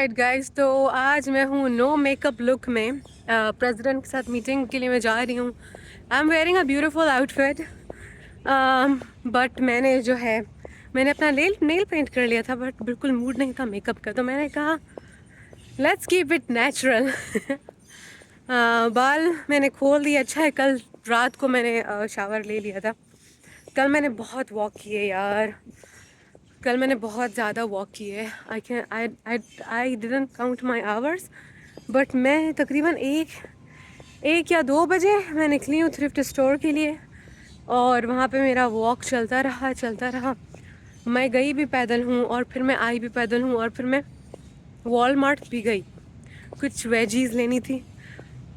Alright guys, तो आज मैं हूँ नो मेकअप लुक में। प्रेसिडेंट के साथ मीटिंग के लिए मैं जा रही हूँ। I am wearing a beautiful outfit, but मैंने अपना नेल पेंट कर लिया था, बट बिल्कुल मूड नहीं था मेकअप का, तो मैंने कहा लेट्स कीप इट नेचुरल। बाल मैंने खोल दिए। अच्छा है, कल रात को मैंने शावर ले लिया था। कल मैंने बहुत वॉक किए यार, कल मैंने बहुत ज़्यादा वॉक की है। I didn't count my hours, but मैं तकरीबन एक या 2 बजे मैं निकली हूँ थ्रिफ्ट स्टोर के लिए, और वहाँ पे मेरा वॉक चलता रहा। मैं गई भी पैदल हूँ, और फिर मैं आई भी पैदल हूँ, और फिर मैं वॉलमार्ट भी गई, कुछ वेजीज लेनी थी।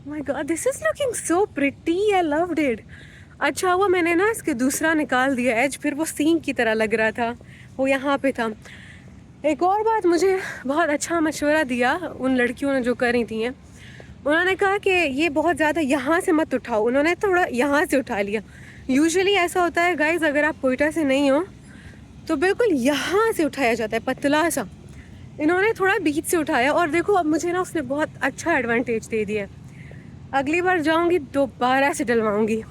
My God, this is looking so pretty, I loved it. अच्छा हुआ मैंने ना इसके दूसरा निकाल दिया एज, फिर वो सींग की तरह लग रहा था, वो यहाँ पे था। एक और बात, मुझे बहुत अच्छा मशवरा दिया उन लड़कियों ने जो कर रही थी। उन्होंने कहा कि ये बहुत ज़्यादा यहाँ से मत उठाओ, उन्होंने थोड़ा यहाँ से उठा लिया। यूजुअली ऐसा होता है गाइज, अगर आप कोयटा से नहीं हो तो बिल्कुल यहाँ से उठाया जाता है पतला सा। इन्होंने थोड़ा बीच से उठाया, और देखो अब मुझे ना उसने बहुत अच्छा एडवांटेज दे दिया। अगली बार जाऊँगी दोबारा से डलवाऊँगी,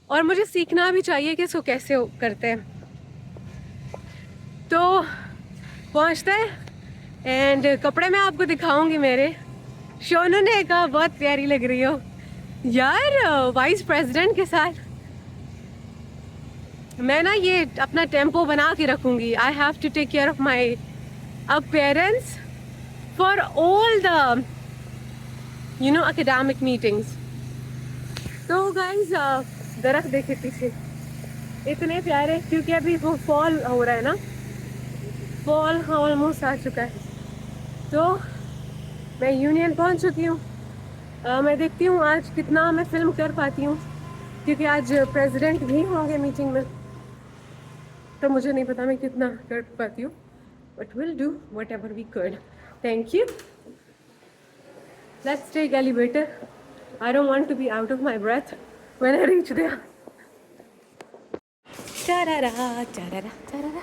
और मुझे सीखना भी चाहिए कि इसको कैसे करते हैं। तो पहुँचते हैं, एंड कपड़े मैं आपको दिखाऊंगी मेरे। शोनू ने कहा बहुत प्यारी लग रही हो यार वाइस प्रेसिडेंट के साथ। मैं ना ये अपना टेम्पो बना के रखूंगी। I have to take care of my appearance for all the academic meetings. तो गाइज, दरख्त देखे पीछे इतने प्यारे, क्योंकि अभी वो फॉल हो रहा है ना, फॉल ऑलमोस्ट आ चुका है। तो मैं यूनियन पहुंच चुकी हूँ। मैं देखती हूँ आज कितना मैं फिल्म कर पाती हूँ, क्योंकि आज प्रेसिडेंट भी होंगे मीटिंग में, तो मुझे नहीं पता मैं कितना कर पाती हूँ, but will do whatever we could. Thank you. Let's take elevator. I don't want to be out of my breath when I reach there. चारारा चारारा चारारा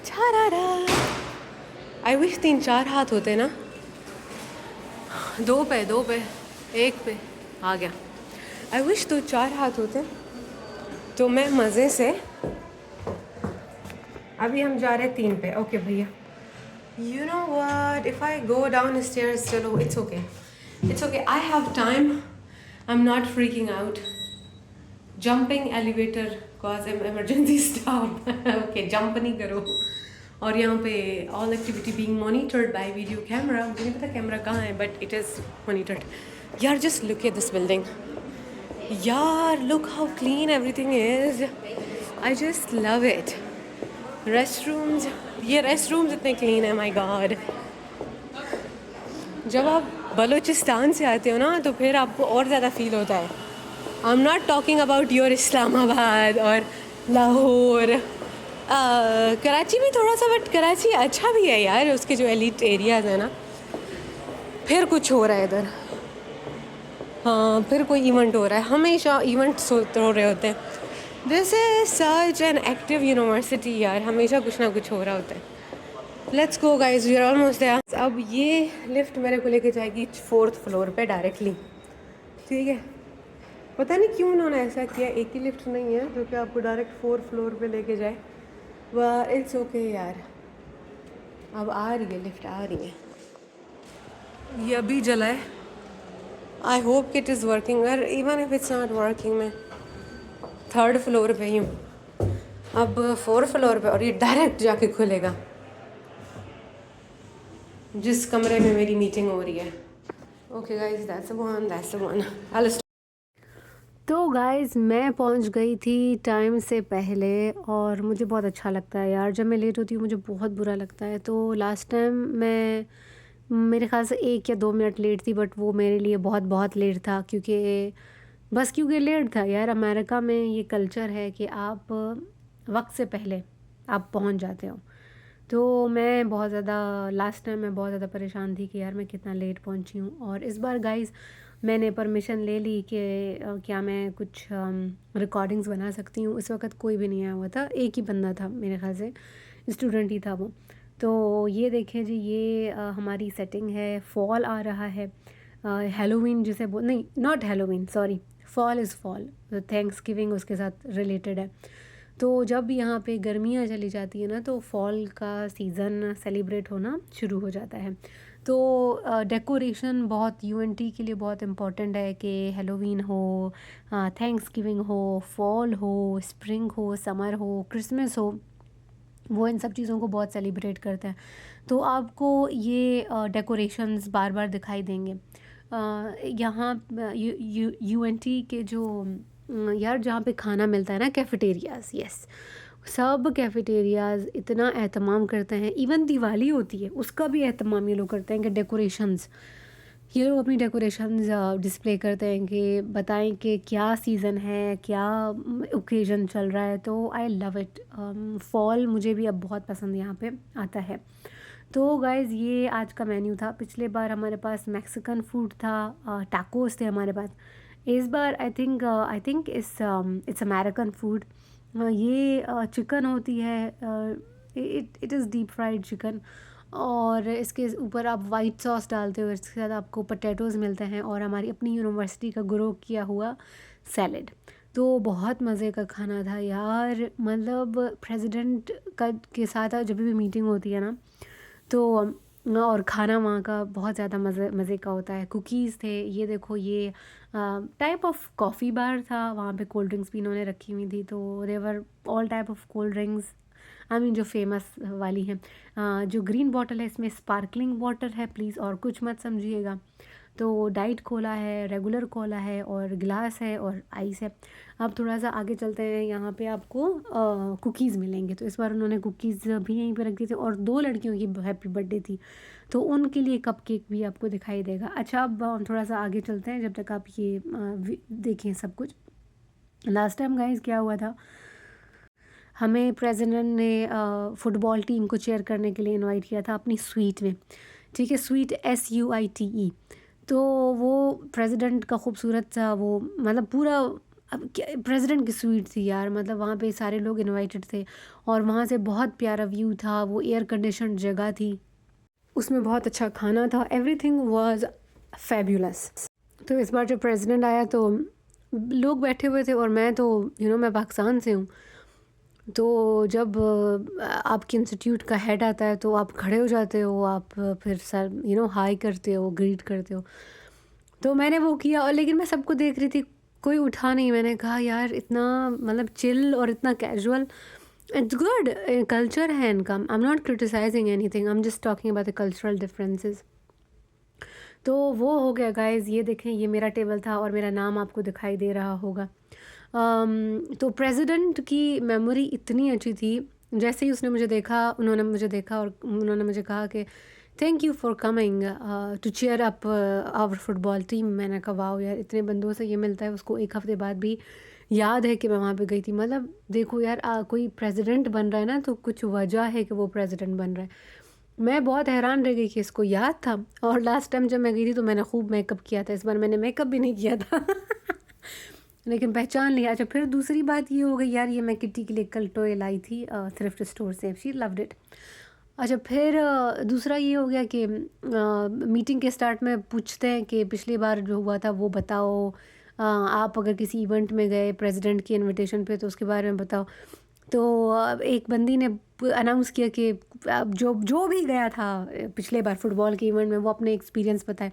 चारारा। आई विश 3-4 हाथ होते ना, 2 पे 1 पे आ गया। आई विश 2-4 हाथ होते तो मैं मज़े से। अभी हम जा रहे हैं 3 पे। ओके भैया, you know what, if I go downstairs, चलो it's okay, I have time, I am not freaking out. Jumping elevator cause emergency stop. Okay, jump नहीं करो। और यहाँ पे all activity being monitored by video camera. मुझे नहीं पता camera कहाँ है, बट इट इज़ मॉनिटर्ड। यार just look at this building यार, look how clean everything is. I just love it. ये रेस्टरूम्स इतने क्लीन है, माय गॉड। जब आप बलूचिस्तान से आते हो ना, तो फिर आपको और ज़्यादा फील होता है। I am not talking about your Islamabad और लाहौर। कराची भी थोड़ा सा, बट कराची अच्छा भी है यार, उसके जो एलिट एरियाज़ है ना। फिर कुछ हो रहा है इधर, हाँ, फिर कोई इवेंट हो रहा है, हमेशा इवेंट्स हो रहे होते हैं। This is such an active university यार, हमेशा कुछ ना कुछ हो रहा होता है। Let's go guys, we are almost there. अब ये लिफ्ट मेरे को लेके जाएगी 4th फ्लोर पे डायरेक्टली, ठीक है। पता नहीं क्यों उन्होंने ऐसा किया, एक ही लिफ्ट नहीं है जो कि आपको डायरेक्ट 4th फ्लोर पे लेके जाए। वह इट्स ओके यार। अब आ रही है लिफ्ट, आ रही है। ये अभी जला है। I hope it is working, और even if it's not working, मैं 3rd फ्लोर पे ही हूँ, अब 4th फ्लोर पे, और ये डायरेक्ट जाके खुलेगा जिस कमरे में मेरी मीटिंग हो रही है। Okay guys, that's the one. तो गाइज़, मैं पहुंच गई थी टाइम से पहले, और मुझे बहुत अच्छा लगता है यार, जब मैं लेट होती हूँ मुझे बहुत बुरा लगता है। तो लास्ट टाइम मैं मेरे ख़्याल से 1 या 2 मिनट लेट थी, बट वो मेरे लिए बहुत लेट था, क्योंकि लेट था यार। अमेरिका में ये कल्चर है कि आप वक्त से पहले आप पहुंच जाते हो। तो मैं बहुत ज़्यादा लास्ट टाइम मैं बहुत ज़्यादा परेशान थी कि यार मैं कितना लेट पहुंची हूँ। और इस बार गाइज़ मैंने परमिशन ले ली कि क्या मैं कुछ रिकॉर्डिंग्स बना सकती हूँ। इस वक्त कोई भी नहीं आया हुआ था, एक ही बंदा था मेरे ख्याल से, स्टूडेंट ही था वो। तो ये देखें जी, ये हमारी सेटिंग है। फॉल आ रहा है, हैलोवीन जिसे नहीं, not Halloween, sorry, fall is fall, thanks giving उसके साथ रिलेटेड है। तो जब यहाँ पे गर्मियाँ चली जाती है ना, तो फॉल का सीज़न सेलिब्रेट होना शुरू हो जाता है। तो डेकोरेशन बहुत यूएनटी के लिए बहुत इम्पॉर्टेंट है कि हेलोवीन हो, थैंक्स गिविंग हो, फॉल हो, स्प्रिंग हो, समर हो, क्रिसमस हो, वो इन सब चीज़ों को बहुत सेलिब्रेट करते हैं। तो आपको ये डेकोरेशंस बार बार दिखाई देंगे। यहाँ यूएनटी के जो यार जहाँ पे खाना मिलता है ना, कैफ़ेटेरियाज़, यस, सब कैफ़ेटेरियाज़ इतना एहतमाम करते हैं। इवन दिवाली होती है उसका भी एहतमाम ये लोग करते हैं कि डेकोरेशंस, ये लोग अपनी डेकोरेशंस डिस्प्ले करते हैं कि बताएं कि क्या सीज़न है, क्या ओकेज़न चल रहा है। तो आई लव इट। फॉल मुझे भी अब बहुत पसंद यहाँ पे आता है। तो गाइज़ ये आज का मेन्यू था। पिछले बार हमारे पास मैक्सिकन फूड था, टैकोस थे हमारे पास। इस बार I think it's American food. ये चिकन होती है, it is deep fried chicken, और इसके ऊपर आप वाइट सॉस डालते हो। इसके साथ आपको पोटैटोज़ मिलते हैं और हमारी अपनी यूनिवर्सिटी का ग्रो किया हुआ सैलड। तो बहुत मज़े का खाना था यार। मतलब प्रेसिडेंट का के साथ जब भी मीटिंग होती है ना, तो और खाना वहाँ का बहुत ज़्यादा मज़े का होता है। कुकीज़ थे, ये देखो, ये टाइप ऑफ कॉफ़ी बार था। वहाँ पे कोल्ड ड्रिंक्स भी इन्होंने रखी हुई थी। तो there were all type of cold drinks, I mean जो फेमस वाली हैं। जो ग्रीन बॉटल है इसमें स्पार्कलिंग वाटर है, प्लीज़ और कुछ मत समझिएगा। तो डाइट कोला है, रेगुलर कोला है, और गिलास है, और आइस है। अब थोड़ा सा आगे चलते हैं, यहाँ पे आपको कुकीज़ मिलेंगे। तो इस बार उन्होंने कुकीज़ भी यहीं पे रख दी थी, और 2 लड़कियों की हैप्पी बर्थडे थी तो उनके लिए कपकेक भी आपको दिखाई देगा। अच्छा, अब हम थोड़ा सा आगे चलते हैं जब तक आप ये देखें सब कुछ। लास्ट टाइम गाइस क्या हुआ था, हमें प्रेसिडेंट ने फ़ुटबॉल टीम को चेयर करने के लिए इनवाइट किया था अपनी स्वीट में, ठीक है, स्वीट SUITE। तो वो प्रेसिडेंट का खूबसूरत सा वो, मतलब पूरा, अब क्या प्रेसिडेंट की स्वीट थी यार। मतलब वहाँ पे सारे लोग इनवाइटेड थे, और वहाँ से बहुत प्यारा व्यू था। वो एयर कंडीशनड जगह थी, उसमें बहुत अच्छा खाना था, एवरीथिंग वाज फैबुलस। तो इस बार जब प्रेसिडेंट आया तो लोग बैठे हुए थे, और मैं तो मैं पाकिस्तान से हूँ। तो जब आपके इंस्टीट्यूट का हेड आता है तो आप खड़े हो जाते हो, आप फिर सर हाई करते हो, ग्रीट करते हो। तो मैंने वो किया, और लेकिन मैं सबको देख रही थी, कोई उठा नहीं। मैंने कहा यार इतना मतलब चिल और इतना कैजुअल, इट्स गुड, कल्चर है इनका। I am not criticising anything, I am just talking about the cultural differences. तो वो हो गया गाइज़। ये देखें, ये मेरा टेबल था और मेरा नाम आपको दिखाई दे रहा होगा। तो प्रेसिडेंट की मेमोरी इतनी अच्छी थी, जैसे ही उसने मुझे देखा, उन्होंने मुझे देखा और उन्होंने मुझे कहा कि thank you for coming to cheer up our football team. मैंने कहा वाओ यार, इतने बंदों से ये मिलता है। उसको 1 हफ़्ते बाद भी याद है कि मैं वहाँ पे गई थी। मतलब देखो यार, कोई प्रेसिडेंट बन रहा है ना, तो कुछ वजह है कि वो प्रेसिडेंट बन रहा है। मैं बहुत हैरान रह गई कि इसको याद था। और लास्ट टाइम जब मैं गई थी तो मैंने खूब मेकअप किया था, इस बार मैंने मेकअप भी नहीं किया था लेकिन पहचान लिया। अच्छा, फिर दूसरी बात ये हो गई यार, ये मैं किट्टी के लिए कल टॉय लाई थी थ्रिफ्ट स्टोर से, शी लव्ड इट। अच्छा, फिर दूसरा ये हो गया कि मीटिंग के स्टार्ट में पूछते हैं कि पिछली बार जो हुआ था वो बताओ। आप अगर किसी इवेंट में गए प्रेसिडेंट की इनविटेशन पे तो उसके बारे में बताओ। तो एक बंदी ने अनाउंस किया कि अब जो भी गया था पिछले बार फुटबॉल के इवेंट में, वो अपने एक्सपीरियंस बताए।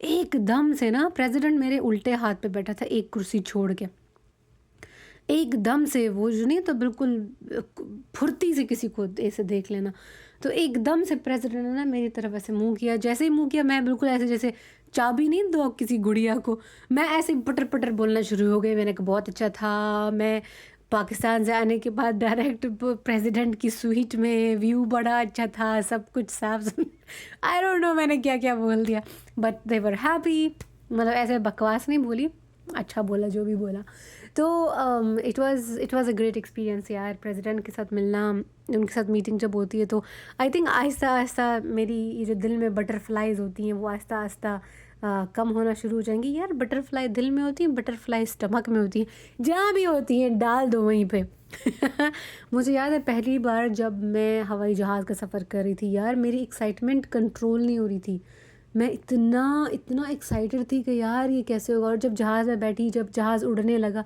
एकदम से ना प्रेसिडेंट मेरे उल्टे हाथ पे बैठा था, एक कुर्सी छोड़ के। एकदम से वो जो नहीं तो बिल्कुल फुर्ती से किसी को ऐसे देख लेना। तो एकदम से प्रेसिडेंट ने ना मेरी तरफ ऐसे मुंह किया। जैसे ही मुंह किया, मैं बिल्कुल ऐसे जैसे चाबी नहीं दो किसी गुड़िया को, मैं ऐसे पटर पटर बोलना शुरू हो गई। मैंने कहा बहुत अच्छा था, मैं पाकिस्तान से आने के बाद डायरेक्ट प्रेसिडेंट की स्वीट में, व्यू बड़ा अच्छा था, सब कुछ साफ आई डोंट नो मैंने क्या क्या बोल दिया, बट दे वर हैप्पी। मतलब ऐसे बकवास नहीं बोली, अच्छा बोला जो भी बोला। तो it was a great experience यार, प्रेसिडेंट के साथ मिलना, उनके साथ मीटिंग जब होती है तो आई थिंक आहिस्ता आहिस्ता मेरी ये जो दिल में बटरफ्लाइज होती हैं वो आहिस्ता आहिस्ता कम होना शुरू हो जाएंगी। यार बटरफ्लाई दिल में होती हैं, बटरफ्लाई स्टमक में होती हैं, जहाँ भी होती हैं डाल दो वहीं पे। मुझे याद है पहली बार जब मैं हवाई जहाज़ का सफ़र कर रही थी यार, मेरी एक्साइटमेंट कंट्रोल नहीं हो रही थी। मैं इतना इतना एक्साइटेड थी कि यार ये कैसे होगा। और जब जहाज़ में बैठी, जब जहाज़ उड़ने लगा,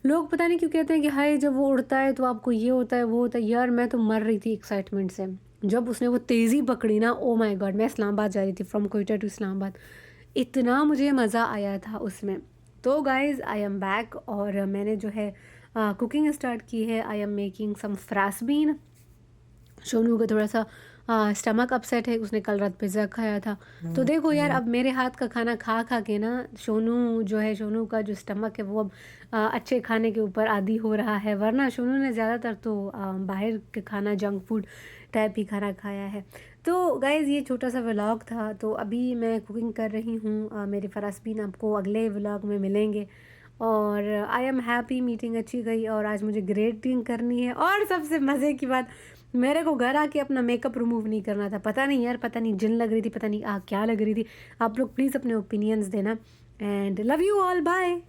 लोग पता नहीं क्यों कहते हैं कि हाय जब वो उड़ता है तो आपको ये होता है वो होता है। यार मैं तो मर रही थी एक्साइटमेंट से। जब उसने वो तेज़ी पकड़ी ना, ओ माय गॉड, मैं इस्लामाबाद जा रही थी, फ्रॉम कोयटा टू इस्लामाबाद। इतना मुझे मज़ा आया था उसमें। तो गाइज़ आई एम बैक, और मैंने जो है कुकिंग स्टार्ट की है। I am making some French bean. Sonu का थोड़ा सा स्टमक अपसेट है, उसने कल रात पिज़्ज़ा खाया था। तो देखो यार, अब मेरे हाथ का खाना खा खा के ना सोनू जो है, सोनू का जो स्टमक है वो अब अच्छे खाने के ऊपर आदी हो रहा है। वरना सोनू ने ज़्यादातर तो बाहर के खाना, जंक फूड टाइप ही खाना खाया है। तो गाइज़ ये छोटा सा व्लॉग था। तो अभी मैं कुकिंग कर रही हूँ। मेरे फ्रांसबीन आपको अगले व्लॉग में मिलेंगे। और आई एम हैप्पी, मीटिंग अच्छी गई और आज मुझे ग्रेटिंग करनी है। और सबसे मज़े की बात, मेरे को घर आके अपना मेकअप रिमूव नहीं करना था। पता नहीं यार, पता नहीं जिन लग रही थी, पता नहीं क्या लग रही थी। आप लोग प्लीज़ अपने ओपिनियंस देना। And love you all, bye.